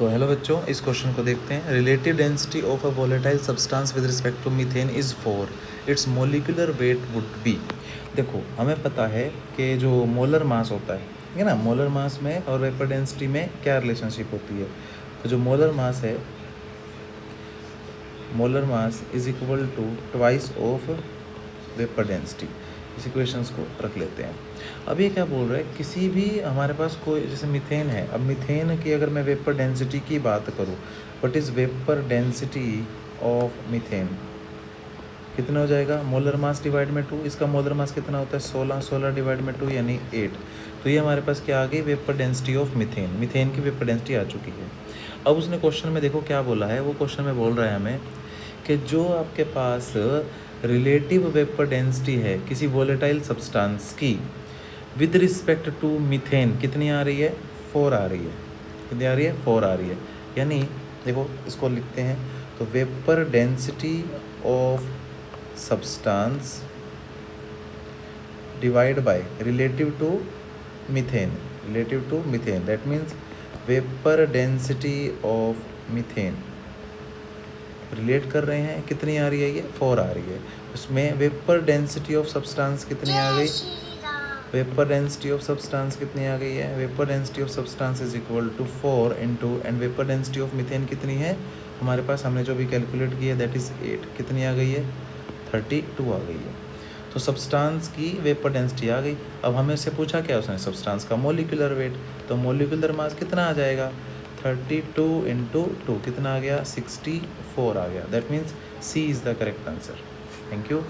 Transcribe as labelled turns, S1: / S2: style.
S1: So hello बच्चों, इस question को देखते हैं। Relative density of a volatile substance with respect to methane is 4, its molecular weight would be. देखो, हमें पता है कि जो मोलर मास होता है ना, मोलर मास में और वेपर डेंसिटी में क्या रिलेशनशिप होती है। तो जो मोलर मास है, molar mass is equal to twice of vapour density. इस इक्वेशंस को रख लेते हैं। अब ये क्या बोल रहा है, किसी भी हमारे पास कोई जैसे मीथेन है। अब मीथेन की अगर मैं वेपर डेंसिटी की बात करूँ, what is vapour density of methane, कितना हो जाएगा? मोलर मास डिवाइड में 2। इसका मोलर मास कितना होता है? 16। 16 डिवाइड में 2 यानी 8। तो ये हमारे पास क्या आ गई? Vapour density of methane. Methane की वेपर डेंसिटी आ चुकी है। अब उसने क्वेश्चन में देखो क्या बोला है। वो क्वेश्चन में बोल रहा है हमें कि जो आपके पास रिलेटिव वेपर डेंसिटी है किसी वोलेटाइल सब्सटेंस की विद रिस्पेक्ट टू मीथेन, कितनी आ रही है? 4 आ रही है। कितनी आ रही है? 4 आ रही है। यानी देखो, इसको लिखते हैं तो vapour density of substance divided by relative to methane, that means vapor density of methane relate कर रहे हैं। कितनी आ रही है? ये 4 आ रही है। उसमें वेपर डेंसिटी ऑफ सब्सटेंस कितनी आ गई? वेपर डेंसिटी ऑफ सब्सटेंस कितनी आ गई है? Vapour density of substance is equal to 4 into, and vapour density of methane कितनी है हमारे पास? हमने जो भी कैलकुलेट किया दैट इज़ 8। कितनी आ गई है? 32 आ गई है। तो सब्सटेंस की वेपर डेंसिटी आ गई। अब हमें से पूछा क्या उसने? सब्सटेंस का मोलिकुलर वेट। तो मोलिकुलर मास कितना आ जाएगा? 32 इंटू 2 कितना आ गया? 64 आ गया। That means C is the correct answer. Thank you.